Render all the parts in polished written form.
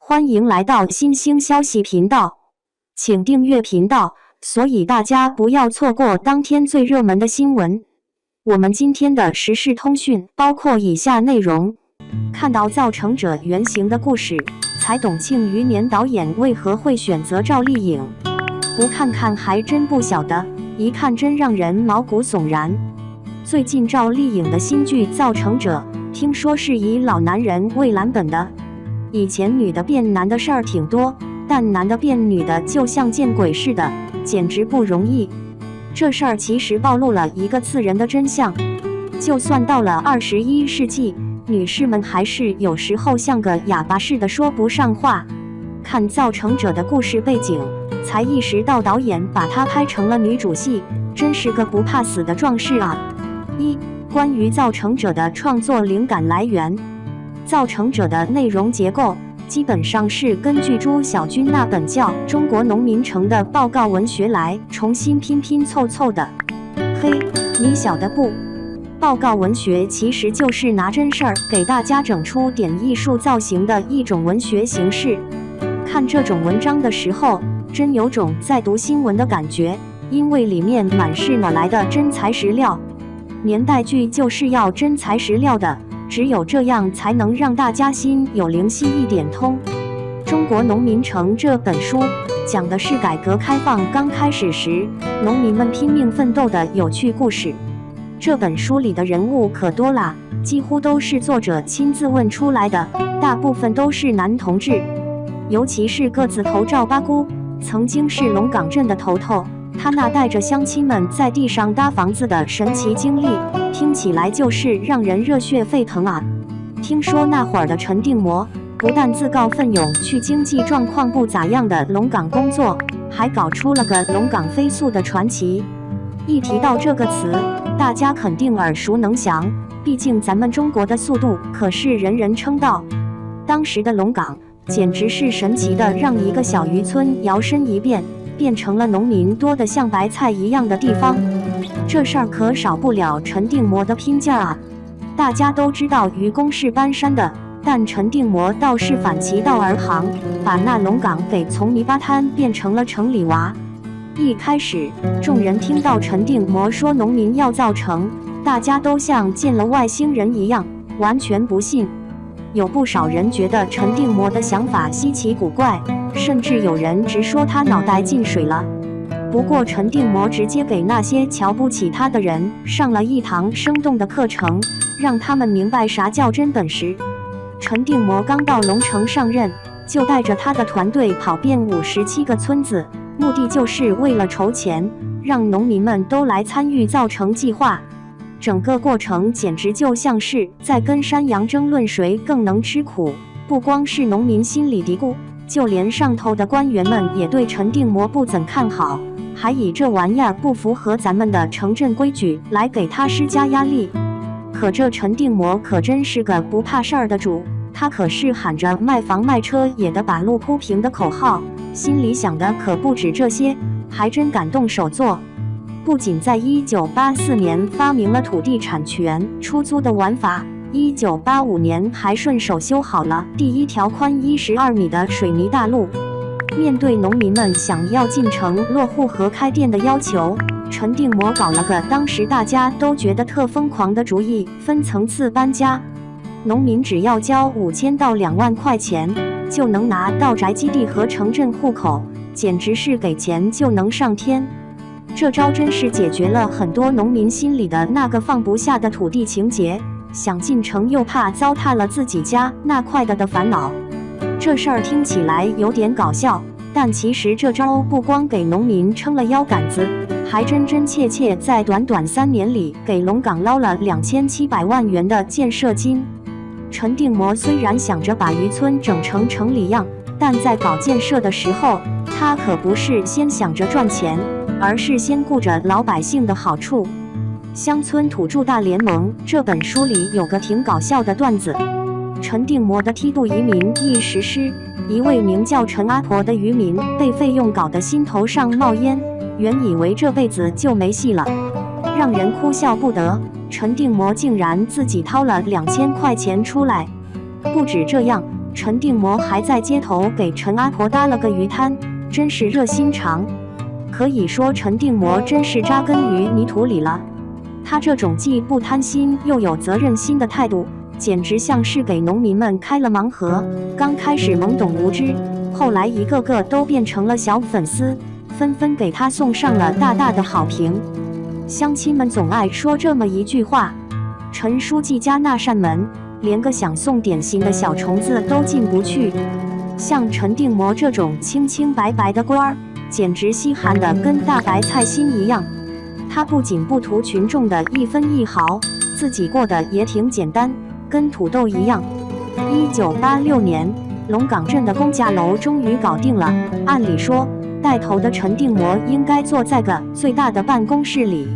欢迎来到新兴消息频道，请订阅频道，所以大家不要错过当天最热门的新闻。我们今天的时事通讯包括以下内容：看到造成者原型的故事，才懂庆余年导演为何会选择赵丽颖。不看看还真不晓得，一看真让人毛骨悚然。最近赵丽颖的新剧《造成者》，听说是以老男人为蓝本的。以前女的变男的事儿挺多，但男的变女的就像见鬼似的，简直不容易。这事儿其实暴露了一个刺人的真相，就算到了21世纪，女士们还是有时候像个哑巴似的说不上话。看造成者的故事背景，才意识到导演把她拍成了女主戏，真是个不怕死的壮士啊。关于造成者的创作灵感来源。造成者的内容结构基本上是根据朱小军那本叫《中国农民城》的报告文学来重新拼拼凑凑的。嘿，你晓得不？报告文学其实就是拿真事儿给大家整出点艺术造型的一种文学形式。看这种文章的时候，真有种在读新闻的感觉，因为里面满是哪来的真材实料。年代剧就是要真材实料的，只有这样才能让大家心有灵犀一点通。《中国农民城》这本书讲的是改革开放刚开始时，农民们拼命奋斗的有趣故事。这本书里的人物可多啦，几乎都是作者亲自问出来的，大部分都是男同志。尤其是个子头赵八姑，曾经是龙岗镇的头头，他那带着乡亲们在地上搭房子的神奇经历，听起来就是让人热血沸腾啊！听说那会儿的陈定模不但自告奋勇去经济状况不咋样的龙岗工作，还搞出了个龙岗飞速的传奇。一提到这个词，大家肯定耳熟能详，毕竟咱们中国的速度可是人人称道。当时的龙岗简直是神奇的，让一个小渔村摇身一变，变成了农民多得像白菜一样的地方。这事儿可少不了陈定模的拼劲儿啊！大家都知道愚公是搬山的，但陈定模倒是反其道而行，把那龙岗给从泥巴滩变成了城里娃。一开始，众人听到陈定模说农民要造城，大家都像见了外星人一样，完全不信。有不少人觉得陈定模的想法稀奇古怪，甚至有人直说他脑袋进水了。不过陈定模直接给那些瞧不起他的人上了一堂生动的课程，让他们明白啥叫真本事。陈定模刚到龙城上任，就带着他的团队跑遍57个村子，目的就是为了筹钱，让农民们都来参与造城计划。整个过程简直就像是在跟山羊争论谁更能吃苦。不光是农民心里嘀咕，就连上头的官员们也对陈定模不怎看好，还以这玩意儿不符合咱们的城镇规矩来给他施加压力。可这陈定模可真是个不怕事儿的主，他可是喊着卖房卖车也得把路铺平的口号，心里想的可不止这些，还真敢动手做。不仅在1984年发明了土地产权出租的玩法，1985年还顺手修好了第一条宽12米的水泥大路。面对农民们想要进城落户和开店的要求，陈定模搞了个当时大家都觉得特疯狂的主意，分层次搬家。农民只要交5000到2万块钱，就能拿到宅基地和城镇户口，简直是给钱就能上天。这招真是解决了很多农民心里的那个放不下的土地情结，想进城又怕糟蹋了自己家那块的烦恼。这事儿听起来有点搞笑，但其实这招不光给农民撑了腰杆子，还真真切切在短短3年里给龙岗捞了2700万元的建设金。陈定模虽然想着把渔村整成城里样，但在搞建设的时候，他可不是先想着赚钱，而是先顾着老百姓的好处。乡村土著大联盟这本书里有个挺搞笑的段子，陈定模的梯度移民一实施，一位名叫陈阿婆的渔民被费用搞得心头上冒烟，原以为这辈子就没戏了，让人哭笑不得。陈定模竟然自己掏了2000块钱出来。不止这样，陈定模还在街头给陈阿婆搭了个鱼摊，真是热心肠。可以说陈定模真是扎根于泥土里了。他这种既不贪心又有责任心的态度，简直像是给农民们开了盲盒。刚开始懵懂无知，后来一个个都变成了小粉丝，纷纷给他送上了大大的好评。乡亲们总爱说这么一句话：陈书记家那扇门，连个想送点心的小虫子都进不去。像陈定模这种清清白白的官儿，简直稀罕的跟大白菜心一样。他不仅不图群众的一分一毫，自己过得也挺简单，跟土豆一样。1986年，龙岗镇的公家楼终于搞定了。按理说，带头的陈定模应该坐在个最大的办公室里，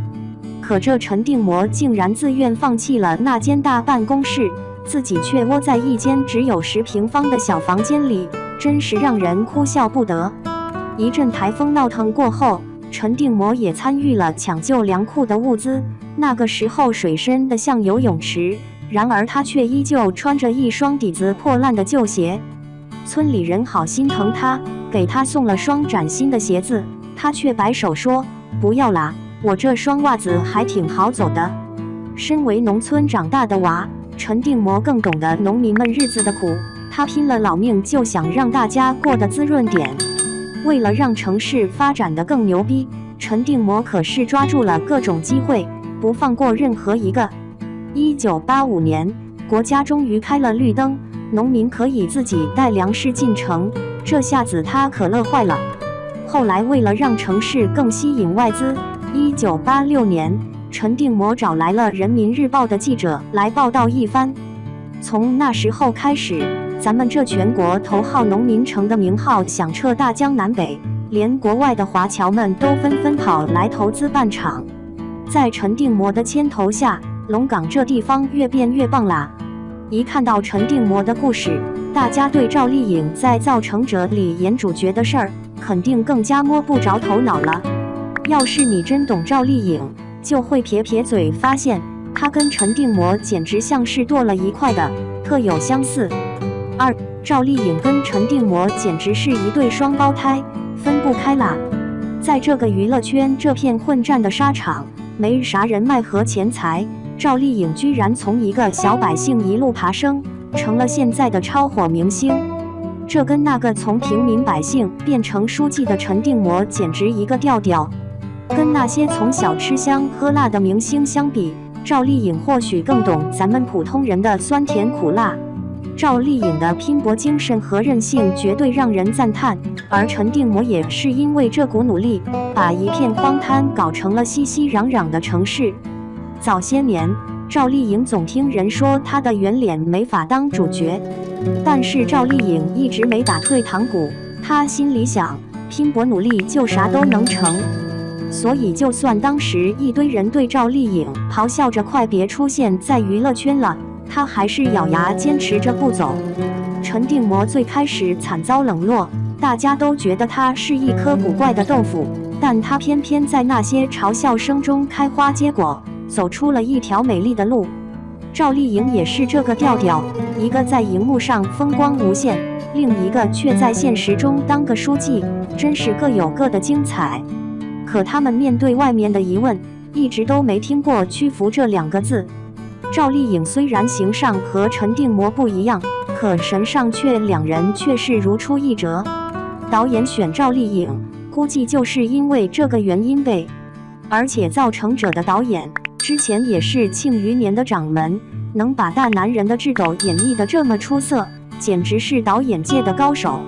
可这陈定模竟然自愿放弃了那间大办公室，自己却窝在一间只有10平方的小房间里，真是让人哭笑不得。一阵台风闹腾过后，陈定模也参与了抢救粮库的物资。那个时候水深的像游泳池，然而他却依旧穿着一双底子破烂的旧鞋。村里人好心疼他，给他送了双崭新的鞋子，他却摆手说：“不要啦，我这双袜子还挺好走的。”身为农村长大的娃，陈定模更懂得农民们日子的苦，他拼了老命就想让大家过得滋润点。为了让城市发展得更牛逼，陈定模可是抓住了各种机会，不放过任何一个。1985年，国家终于开了绿灯，农民可以自己带粮食进城，这下子他可乐坏了。后来为了让城市更吸引外资，1986年，陈定模找来了人民日报的记者来报道一番。从那时候开始，咱们这全国头号农民城的名号响彻大江南北，连国外的华侨们都纷纷跑来投资办厂。在陈定模的牵头下，龙岗这地方越变越棒啦。一看到陈定模的故事，大家对赵丽颖在《造城者》里演主角的事儿，肯定更加摸不着头脑了。要是你真懂赵丽颖，就会撇撇嘴，发现她跟陈定模简直像是剁了一块的，特有相似。2. 赵丽颖跟陈定模简直是一对双胞胎，分不开啦。在这个娱乐圈这片混战的沙场，没啥人脉和钱财，赵丽颖居然从一个小百姓一路爬升，成了现在的超火明星。这跟那个从平民百姓变成书记的陈定模简直一个调调。跟那些从小吃香喝辣的明星相比，赵丽颖或许更懂咱们普通人的酸甜苦辣。赵丽颖的拼搏精神和韧性绝对让人赞叹，而陈定模也是因为这股努力，把一片荒滩搞成了熙熙攘攘的城市。早些年，赵丽颖总听人说她的圆脸没法当主角，但是赵丽颖一直没打退堂鼓，她心里想，拼搏努力就啥都能成。所以就算当时一堆人对赵丽颖咆哮着快别出现在娱乐圈了，她还是咬牙坚持着不走。陈定模最开始惨遭冷落，大家都觉得他是一颗古怪的豆腐，但他偏偏在那些嘲笑声中开花结果，走出了一条美丽的路。赵丽颖也是这个调调，一个在荧幕上风光无限，另一个却在现实中当个书记，真是各有各的精彩。可他们面对外面的疑问，一直都没听过屈服这2个字。赵丽颖虽然形上和陈定模不一样，可神上却两人却是如出一辙。导演选赵丽颖，估计就是因为这个原因呗。而且《造城者》的导演之前也是庆余年的掌门，能把大男人的智斗演绎得这么出色，简直是导演界的高手。